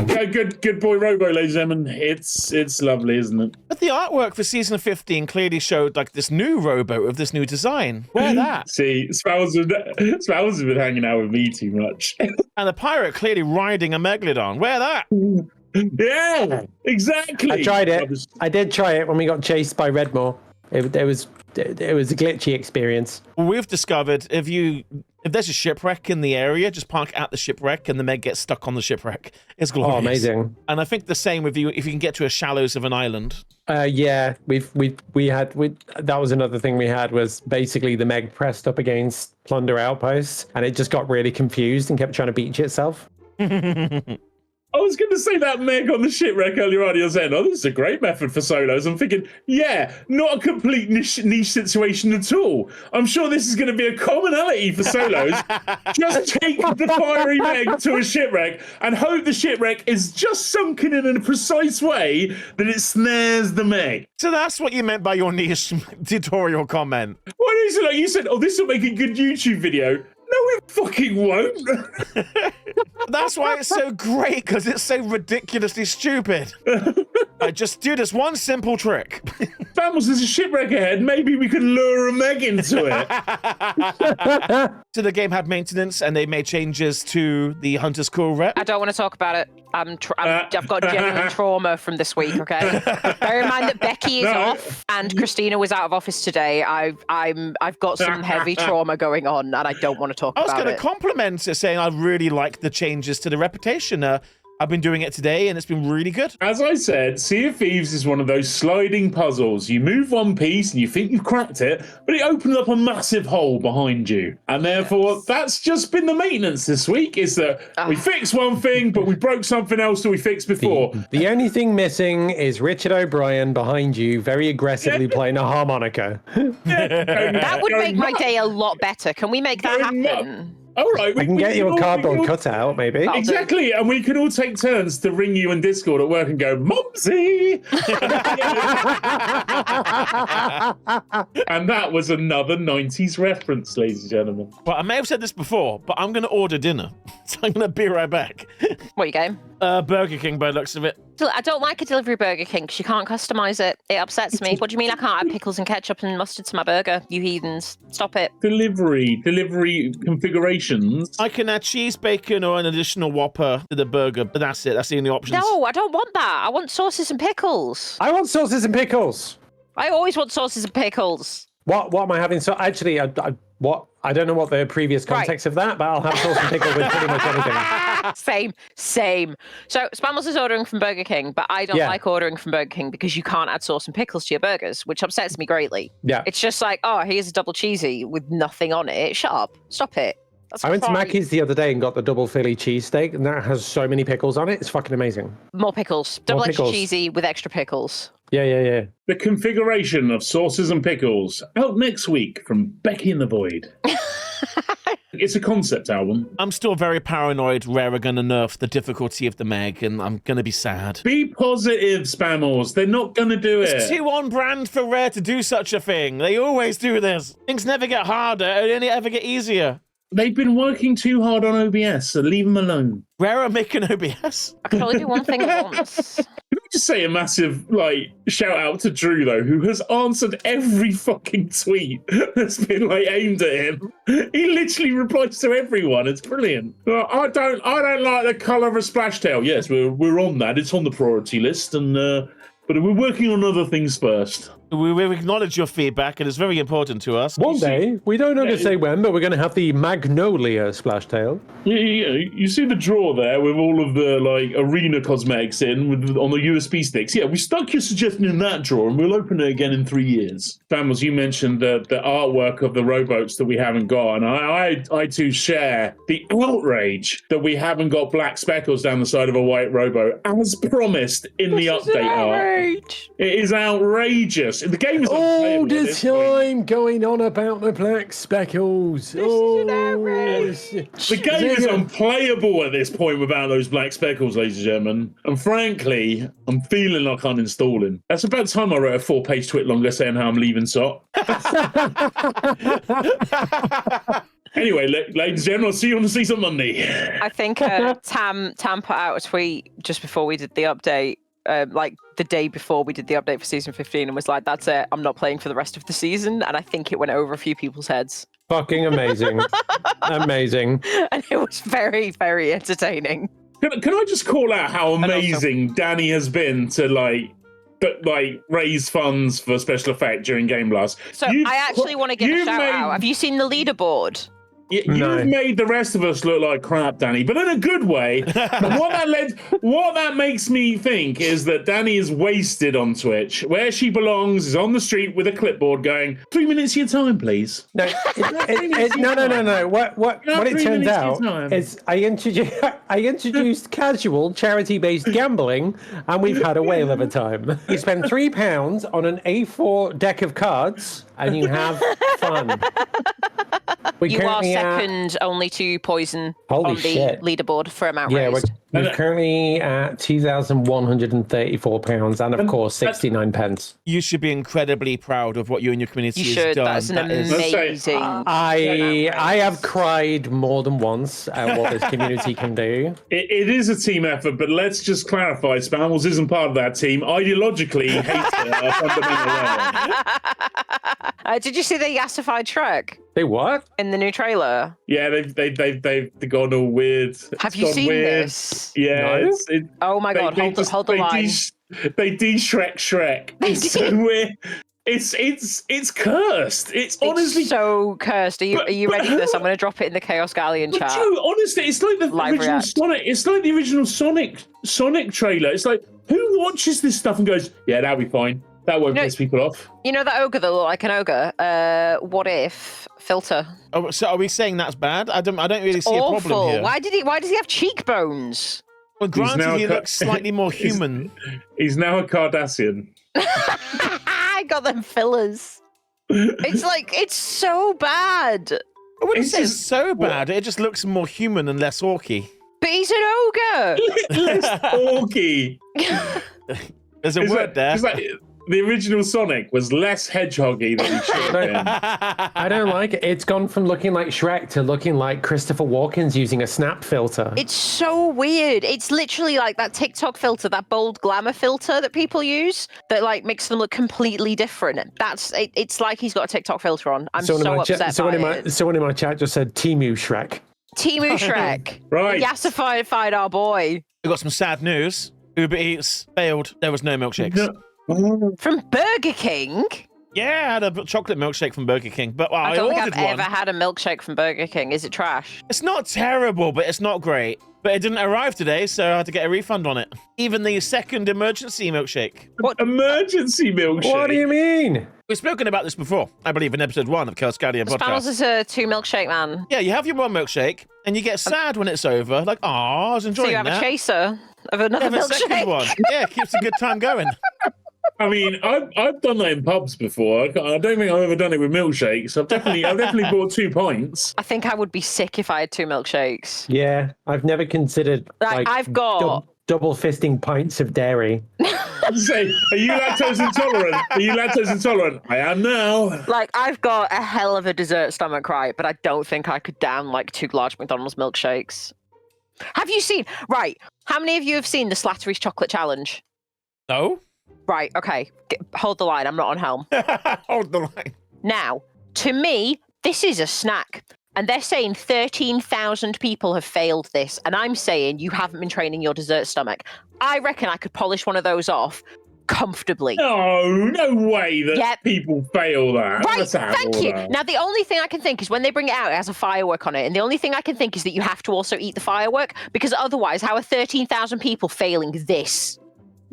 Yeah, good boy Robo, ladies and gentlemen. It's lovely, isn't it? But the artwork for season 15 clearly showed like this new rowboat of this new design. Where that? See, Spammals has been hanging out with me too much. And the pirate clearly riding a megalodon. Where that? Yeah, exactly. I tried it. I did try it when we got chased by Redmore. It was a glitchy experience. We've discovered if there's a shipwreck in the area, just park at the shipwreck and the Meg gets stuck on the shipwreck. It's glorious. Oh, amazing. And I think the same with you if you can get to a shallows of an island. Yeah, that was another thing we had was basically the Meg pressed up against Plunder Outposts and it just got really confused and kept trying to beach itself. I was going to say that Meg on the shipwreck earlier on. You're saying, oh, this is a great method for solos. I'm thinking, yeah, not a complete niche situation at all. I'm sure this is going to be a commonality for solos. Just take the fiery Meg to a shipwreck and hope the shipwreck is just sunken in a precise way that it snares the Meg. So that's what you meant by your niche tutorial comment. What is it? Like you said, oh, this will make a good YouTube video. No, it fucking won't. That's why it's so great, because it's so ridiculously stupid. I just do this one simple trick. Spammals, there's a shipwreck ahead. Maybe we could lure a Meg into it. So the game had maintenance, and they made changes to the Hunter's Cool rep. I don't want to talk about it. I've got genuine trauma from this week, okay? Bear in mind that Becky is off and Christina was out of office today. I've got some heavy trauma going on and I don't want to talk about it. I was going to compliment it, saying I really like the changes to the reputation. I've been doing it today and it's been really good. As I said, Sea of Thieves is one of those sliding puzzles. You move one piece and you think you've cracked it, but it opens up a massive hole behind you. And therefore, that's just been the maintenance this week, is that we fix one thing, but we broke something else that we fixed before. The only thing missing is Richard O'Brien behind you, very aggressively playing a harmonica. That would make my day a lot better. Can we make that happen? All right, I can get you a cardboard cutout, maybe. Exactly, and we can all take turns to ring you in Discord at work and go, Mumsy! And that was another 90s reference, ladies and gentlemen. Well, I may have said this before, but I'm going to order dinner. So I'm going to be right back. What are you getting? Burger King by the looks of it. I don't like a delivery Burger King because you can't customize it. It upsets me. What do you mean I can't add pickles and ketchup and mustard to my burger, you heathens? Stop it. Delivery configurations. I can add cheese, bacon, or an additional Whopper to the burger, but that's it. That's the only options. No, I don't want that. I want sauces and pickles. I want sauces and pickles. I always want sauces and pickles. What am I having? So actually, I don't know what the previous context of that, but I'll have sauce and pickle with pretty much anything. Same. So Spammals is ordering from Burger King, but I don't like ordering from Burger King because you can't add sauce and pickles to your burgers, which upsets me greatly. Yeah. It's just like, oh, here's a double cheesy with nothing on it. Shut up. Stop it. I went to Mackey's the other day and got the double Philly cheesesteak, and that has so many pickles on it. It's fucking amazing. More pickles. Double extra cheesy with extra pickles. Yeah. The configuration of sauces and pickles, out next week from Becky in the Void. It's a concept album. I'm still very paranoid Rare are going to nerf the difficulty of the Meg, and I'm going to be sad. Be positive, Spammals. They're not going to do it. It's too on brand for Rare to do such a thing. They always do this. Things never get harder, they only ever get easier. They've been working too hard on OBS, so leave them alone. Rare are making OBS? I can only do one thing at once. Can I just say a massive, shout out to Drew, though, who has answered every fucking tweet that's been, aimed at him. He literally replies to everyone. It's brilliant. I don't like the colour of a splash tail. Yes, we're on that. It's on the priority list, and but we're working on other things first. We acknowledge your feedback, and it's very important to us. One day, we don't know to say when, but we're going to have the Magnolia splashtail. Yeah. You see the drawer there with all of the arena cosmetics on the USB sticks. Yeah, we stuck your suggestion in that drawer, and we'll open it again in 3 years. Spammals, you mentioned the artwork of the rowboats that we haven't got, and I too share the outrage that we haven't got black speckles down the side of a white rowboat, as promised in the update art. It is outrageous. The game is all the time going on about the black speckles. This is an outrage. The game is unplayable at this point without those black speckles, ladies and gentlemen. And frankly, I'm feeling like uninstalling. That's about time I wrote a 4-page tweet longer saying how I'm leaving SOT. Anyway, ladies and gentlemen, I'll see you on the seats on Monday. I think Tam put out a tweet just before we did the update, like the day before we did the update for season 15, and was like, "That's it. I'm not playing for the rest of the season." And I think it went over a few people's heads. Fucking amazing. Amazing. And it was very, very entertaining. Can I just call out how amazing Danny has been to raise funds for special effect during Gameblast? So I actually want to give a shout out. Have you seen the leaderboard? You've made the rest of us look like crap, Danny, but in a good way. What that makes me think is that Danny is wasted on Twitch. Where she belongs is on the street with a clipboard going, 3 minutes of your time, please. No, no. What it turns out is I introduced casual charity-based gambling, and we've had a whale of a time. You spend £3 on an A4 deck of cards, and you have fun. You are second only to Poison on the leaderboard for amount raised. We're currently at £2,134 and, of course, 69 pence. You should be incredibly proud of what you and your community has done. That's amazing. I have cried more than once at what this community can do. It is a team effort, but let's just clarify, Spammals isn't part of that team. Ideologically, hates it at a fundamental level. Did you see the yassified Shrek? They what? In the new trailer? Yeah, they've gone all weird. Have you seen this? Yeah. No? Oh my god! Hold the line. They Shrek. It's so weird. It's cursed. It's honestly so cursed. Are you ready for this? I'm going to drop it in the Chaos Galleon chat. Joe, honestly, it's like the original Sonic. It's like the original Sonic trailer. It's like, who watches this stuff and goes, "Yeah, that'll be fine. That won't piss people off." You know that ogre that looked like an ogre? What if filter? Oh, so are we saying that's bad? I don't really see a problem here. Why does he have cheekbones? Well, granted, he looks slightly more human. He's now a Cardassian. I got them fillers. It's so bad. I wouldn't say it's so bad. It just looks more human and less orky. But he's an ogre. Less orky. There's a word there. It's like the original Sonic was less hedgehoggy than he should have been. I don't like it. It's gone from looking like Shrek to looking like Christopher Walken's using a snap filter. It's so weird. It's literally like that TikTok filter, that bold glamour filter that people use that like makes them look completely different. It's like he's got a TikTok filter on. I'm so upset by it. Someone in my chat just said Timu Shrek. Timu Shrek. Right. Yassified our boy. We got some sad news. Uber Eats failed. There was no milkshakes. No. From Burger King? Yeah, I had a chocolate milkshake from Burger King, but I don't think I've ordered one. ever had a milkshake from Burger King. Is it trash? It's not terrible, but it's not great. But it didn't arrive today, so I had to get a refund on it. Even the second emergency milkshake. What emergency milkshake? What do you mean? We've spoken about this before, I believe, in episode 1 of Chaos Galleon podcast. Spammals is a 2 milkshake man. Yeah, you have your one milkshake, and you get sad when it's over. Like, oh, I was enjoying that. So you have a chaser of another milkshake. A second one. Yeah, keeps a good time going. I mean, I've done that in pubs before. I don't think I've ever done it with milkshakes. I've definitely bought 2 pints. I think I would be sick if I had 2 milkshakes. Yeah, I've never considered I've got double fisting pints of dairy. Say, are you lactose intolerant? Are you lactose intolerant? I am now. Like, I've got a hell of a dessert stomach, right? But I don't think I could down like 2 large McDonald's milkshakes. Have you seen? Right. How many of you have seen the Slattery's Chocolate Challenge? No. Right, okay. Hold the line. I'm not on helm. Hold the line. Now, to me, this is a snack. And they're saying 13,000 people have failed this. And I'm saying you haven't been training your dessert stomach. I reckon I could polish one of those off comfortably. No way that people fail that. Right, thank you. Now, the only thing I can think is when they bring it out, it has a firework on it. And the only thing I can think is that you have to also eat the firework. Because otherwise, how are 13,000 people failing this?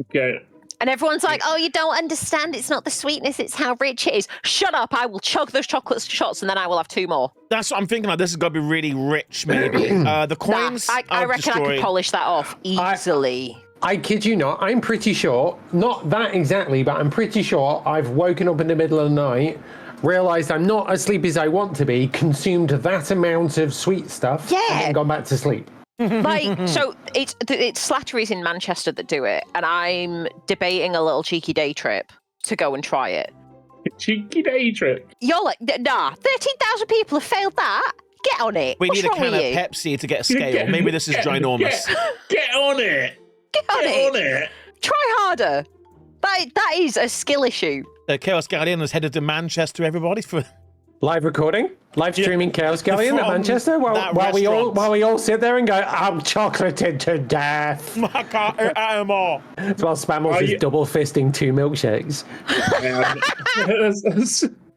Okay. And everyone's like, oh, you don't understand. It's not the sweetness. It's how rich it is. Shut up. I will chug those chocolate shots and then I will have 2 more. That's what I'm thinking. Like, this has got to be really rich, maybe. The coins. I reckon I could polish that off easily. I kid you not. I'm pretty sure, not that exactly, but I'm pretty sure I've woken up in the middle of the night, realised I'm not as sleepy as I want to be, consumed that amount of sweet stuff, and then gone back to sleep. Like, so it's Slattery's in Manchester that do it, and I'm debating a little cheeky day trip to go and try it. Cheeky day trip? You're like, nah, 13,000 people have failed that? Get on it. We What's need a wrong can with of you? Pepsi to get scale. Maybe this is ginormous. Get on it. Get on Get it. on it. Try harder. That is a skill issue. The Chaos Galleon has headed to Manchester, everybody, for Live recording, live streaming Chaos Galleon at From Manchester that while we restaurant. all sit there and go, I'm chocolated to death. I can't eat anymore. While Spammals is double fisting 2 milkshakes.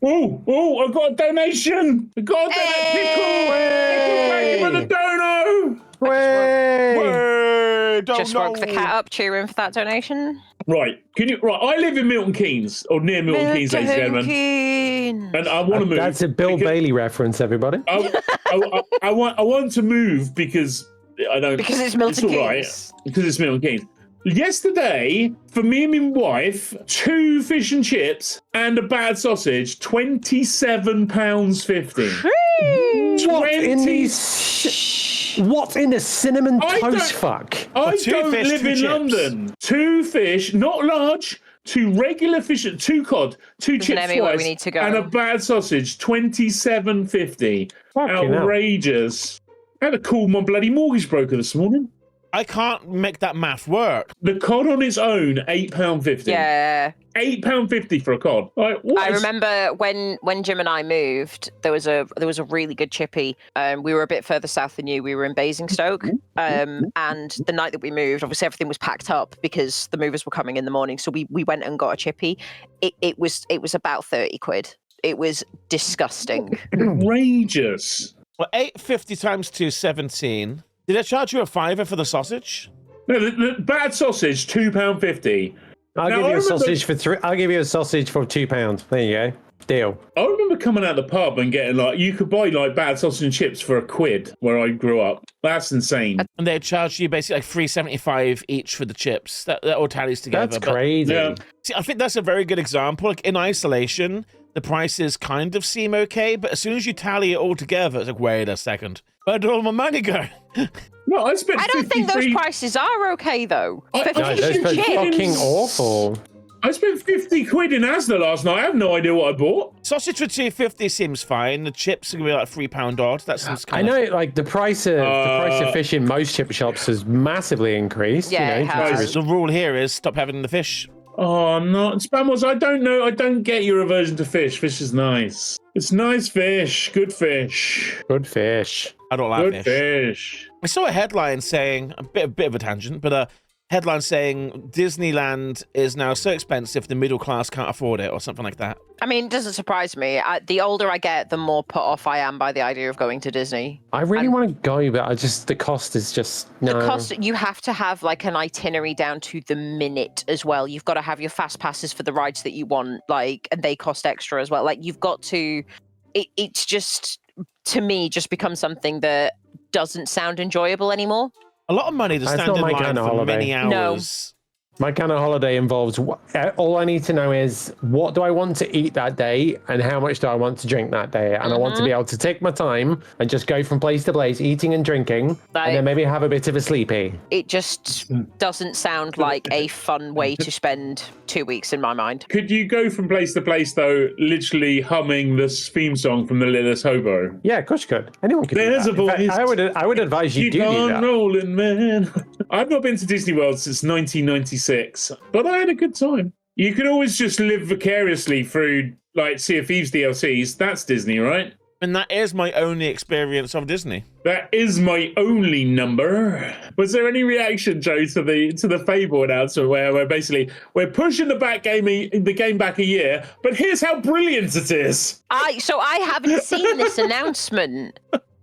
Oh, I got a donation. I got a Hey! pickle. Pickle for the dono. Way! Just woke the cat up, cheering for that donation. Right, I live in Milton Keynes, or near Milton Keynes, ladies and gentlemen. And I want to move. That's a Bill Bailey reference, everybody. I want to move because I don't. Because it's Milton all right, Keynes. because it's Milton Keynes. Yesterday, for me and my wife, 2 fish and chips and a bad sausage, £27.50. What in a cinnamon toast fuck? I two don't fish, live 2 in chips. London. 2 fish, not large. 2 regular fish, 2 cod, 2 chips anywhere twice, we need to go. and a bad sausage, £27.50. Fucking hell. Outrageous. I had to call my bloody mortgage broker this morning. I can't make that math work. The cod on its own, £8.50. Yeah. £8.50 for a cod. Like, I remember when Jim and I moved, there was a really good chippy. We were a bit further south than you. We were in Basingstoke, and the night that we moved, obviously everything was packed up because the movers were coming in the morning. So we went and got a chippy. It was about 30 quid. It was disgusting. outrageous. Well, 8.50 times 2, 17. Did I charge you a £5 for the sausage? No, the bad sausage, £2.50. I'll give you a sausage for £2. There you go. Deal. I remember coming out the pub and getting you could buy bad sausage and chips for £1 where I grew up. That's insane. And they charged you basically like $3.75 each for the chips. That all tallies together. That's crazy. Yeah. See, I think that's a very good example. Like in isolation, the prices kind of seem okay, but as soon as you tally it all together, it's like, wait a second. Where did all my money go? No, I spent. I don't think those prices are okay though. No, those are fucking awful. I spent 50 quid in Asda last night. I have no idea what I bought. Sausage for $2.50 seems fine. The chips are gonna be like £3 odd. That seems kind I know, like the price of fish in most chip shops has massively increased. Yeah, it has. The rule here is stop having the fish. Oh no, Spammals! I don't know. I don't get your aversion to fish. Fish is nice. It's nice fish. Good fish. Good fish. I don't like Good fish. I saw a headline saying a bit of a tangent, but a headline saying Disneyland is now so expensive the middle class can't afford it, or something like that. I mean, it doesn't surprise me. The older I get, the more put off I am by the idea of going to Disney. I really want to go, but the cost is just no. The cost, you have to have like an itinerary down to the minute as well. You've got to have your fast passes for the rides that you want, and they cost extra as well. Like you've got to. It's just, to me, just becomes something that doesn't sound enjoyable anymore. A lot of money to stand in line for many hours. No. My kind of holiday involves, all I need to know is what do I want to eat that day and how much do I want to drink that day. And I want to be able to take my time and just go from place to place, eating and drinking, and then maybe have a bit of a sleepy. It just doesn't sound like a fun way to spend 2 weeks in my mind. Could you go from place to place, though, literally humming this theme song from The Littlest Hobo? Yeah, of course you could. Anyone could There's do that. a voice. In fact, I would advise you Keep do on that. rolling, man. I've not been to Disney World since 1996, but I had a good time. You can always just live vicariously through, Sea of Thieves DLCs. That's Disney, right? And that is my only experience of Disney. That is my only number. Was there any reaction, Joe, to the Fable announcement where basically we're pushing the game back a year, but here's how brilliant it is? So I haven't seen this announcement.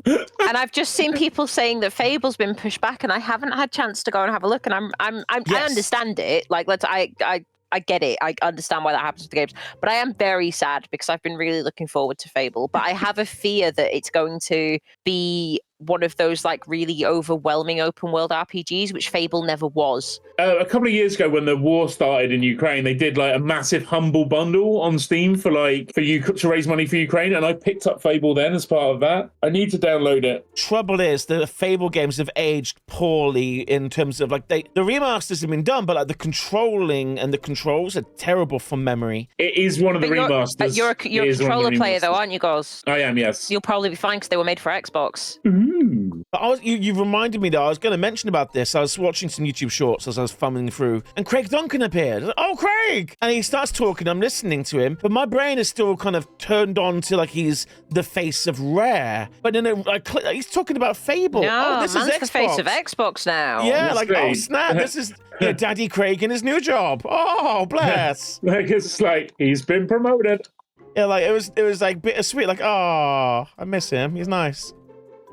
And I've just seen people saying that Fable's been pushed back, and I haven't had a chance to go and have a look. And I understand it. I get it. I understand why that happens to the games. But I am very sad because I've been really looking forward to Fable. But I have a fear that it's going to be one of those like really overwhelming open world RPGs, which Fable never was. A couple of years ago, when the war started in Ukraine, they did like a massive humble bundle on Steam for you to raise money for Ukraine, and I picked up Fable then as part of that. I need to download it. Trouble is, the Fable games have aged poorly in terms of like the remasters have been done, but like the controlling and the controls are terrible from memory. It is one of the remasters. You're a controller player though, aren't you, Goz? I am, yes. You'll probably be fine because they were made for Xbox. Ooh. But you reminded me that I was going to mention about this. I was watching some YouTube shorts as I was fumbling through, and Craig Duncan appeared. Like, oh, Craig! And he starts talking. I'm listening to him, but my brain is still kind of turned on to like he's the face of Rare. But then he's talking about Fable. No, this man's is Xbox. the face of Xbox now. Yeah, That's like great. oh snap! This is Daddy Craig in his new job. Oh bless. Like it's like he's been promoted. Yeah, like it was like bittersweet. Like oh, I miss him. He's nice.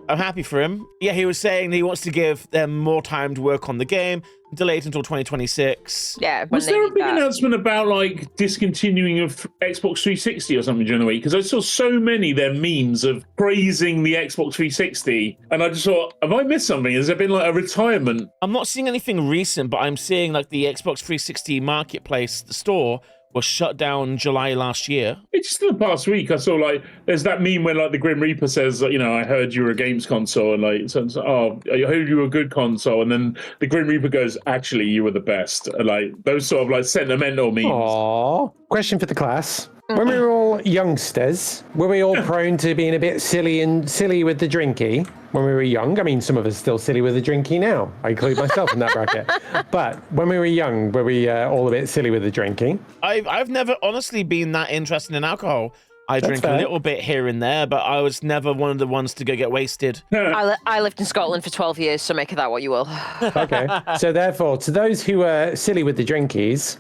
I'm happy for him. Yeah, he was saying he wants to give them more time to work on the game, delay it until 2026. Yeah. Was there a big announcement about like discontinuing of Xbox 360 or something during the week? Because I saw so many their memes of praising the Xbox 360, and I just thought, have I missed something? Has there been like a retirement? I'm not seeing anything recent, but I'm seeing like the Xbox 360 marketplace, the store, was shut down July last year. It's just in the past week I saw like there's that meme where like the Grim Reaper says, you know, I heard you were a games console, and like oh, I heard you were a good console, and then the Grim Reaper goes, actually you were the best. And, like those sort of like sentimental memes. Aww. Question for the class. When we were all youngsters, were we all prone to being a bit silly with the drinky when we were young? I mean, some of us still silly with the drinky now. I include myself in that bracket. But when we were young, were we all a bit silly with the drinking? I've never honestly been that interested in alcohol. I drink a little bit here and there, but I was never one of the ones to go get wasted. I lived in Scotland for 12 years, so make of that what you will. Okay. So therefore, to those who are silly with the drinkies,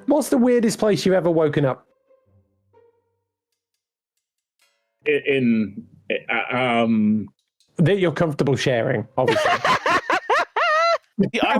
what's the weirdest place you've ever woken up? That you're comfortable sharing, obviously. Yeah,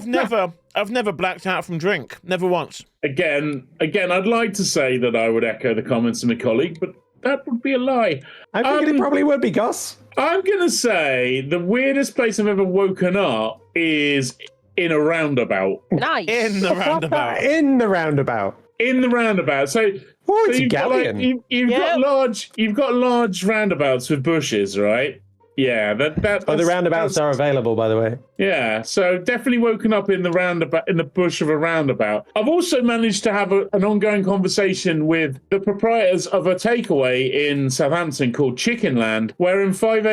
I've never blacked out from drink. Never once. Again, I'd like to say that I would echo the comments of my colleague, but that would be a lie. I think it probably would be, Gus. I'm going to say the weirdest place I've ever woken up is in a roundabout. Nice. In the roundabout. In the roundabout. In the roundabout. So it's a Galleon. You've got large roundabouts with bushes, right? Yeah, the roundabouts are available, by the way. Yeah, so definitely woken up in the roundabout, in the bush of a roundabout. I've also managed to have an ongoing conversation with the proprietors of a takeaway in Southampton called Chicken Land, where at 5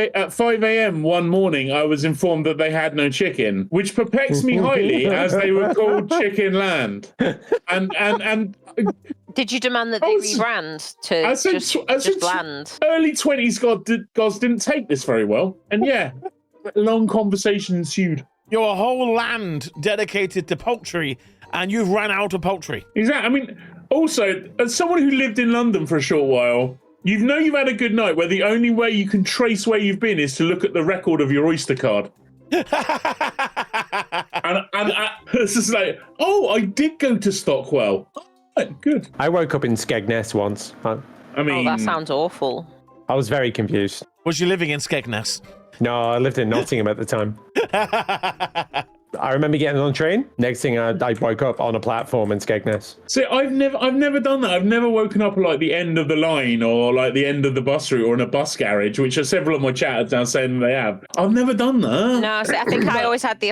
a.m. one morning I was informed that they had no chicken, which perplexed me highly as they were called Chicken Land. And did you demand that they rebrand to just bland? Early 20s gods didn't take this very well. And yeah, a long conversation ensued. You're a whole land dedicated to poultry, and you've run out of poultry. Exactly. I mean, also, as someone who lived in London for a short while, you know you've had a good night where the only way you can trace where you've been is to look at the record of your Oyster card. and it's just like, oh, I did go to Stockwell. Good. I woke up in Skegness once. I mean, oh, that sounds awful. I was very confused. Was you living in Skegness? No, I lived in Nottingham at the time. I remember getting on a train. Next thing, I woke up on a platform in Skegness. See, I've never done that. I've never woken up at like the end of the line or like the end of the bus route or in a bus garage, which are several of my chatters now saying they have. I've never done that. No, see, I think I always had the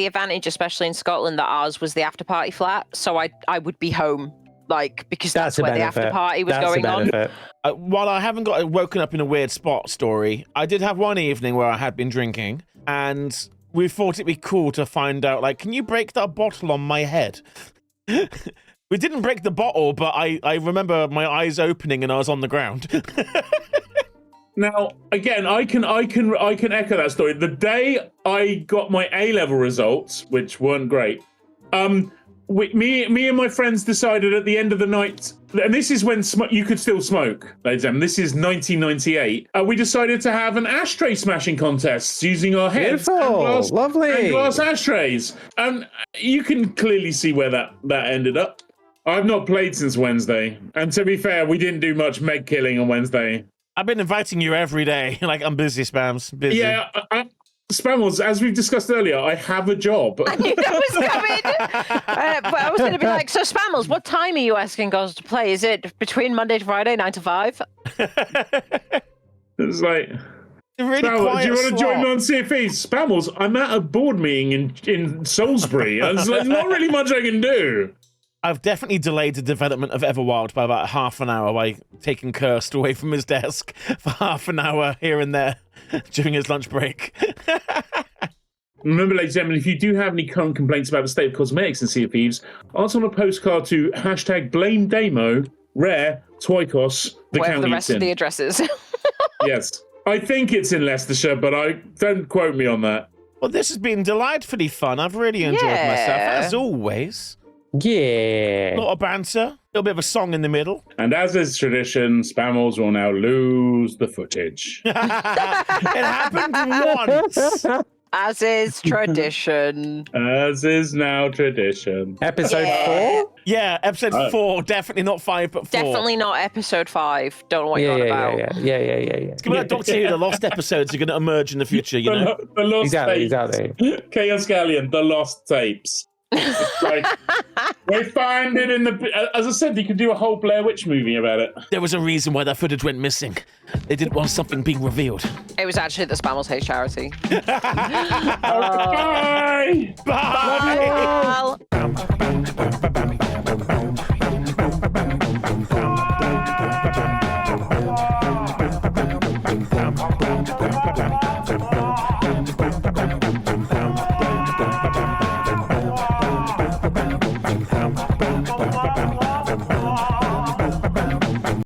advantage, especially in Scotland, that ours was the after party flat, so I would be home. Because that's where the after party was going on. While I haven't got woken up in a weird spot story, I did have one evening where I had been drinking, and we thought it'd be cool to find out, like, can you break that bottle on my head? We didn't break the bottle, but I remember my eyes opening and I was on the ground. Now, again, I can echo that story. The day I got my A-level results, which weren't great, me and my friends decided at the end of the night, and this is when you could still smoke, ladies and gentlemen. This is 1998. We decided to have an ashtray smashing contest using our heads and glass ashtrays. And you can clearly see where that ended up. I've not played since Wednesday. And to be fair, we didn't do much meg killing on Wednesday. I've been inviting you every day. Like, I'm busy, Spams. Busy. Yeah, Spammals, as we've discussed earlier, I have a job. I knew that was coming. But I was going to be like, so Spammals, what time are you asking us to play? Is it between Monday to Friday, 9 to 5? It's like... Really Spammals, do you want to slot. join me on Sea of Thieves? Spammals, I'm at a board meeting in Salisbury. There's not really much I can do. I've definitely delayed the development of Everwild by about half an hour by taking Cursed away from his desk for half an hour here and there during his lunch break. Remember, ladies and gentlemen, if you do have any current complaints about the state of cosmetics in Sea of Thieves, answer on a postcard to #BlameDamo, Rare, Twycos, the Wherever county the rest it's of the in. addresses. Yes. I think it's in Leicestershir, but don't quote me on that. Well, this has been delightfully fun. I've really enjoyed myself, as always. Yeah. A lot of banter, a little bit of a song in the middle. And as is tradition, Spammals will now lose the footage. It happened once. As is tradition. As is now tradition. Episode 4? Yeah, episode 4, definitely not 5, but 4. Definitely not episode 5. Don't know what you're on about. Yeah. It's gonna be like Doctor Who. The lost episodes are going to emerge in the future, you know? The lost tapes. Exactly. Chaos Galleon, the lost tapes. It's like, we find it in the... As I said, you could do a whole Blair Witch movie about it. There was a reason why that footage went missing. They didn't want something being revealed. It was actually the Spammals Hate charity. Bye! Bye! Well, Bye.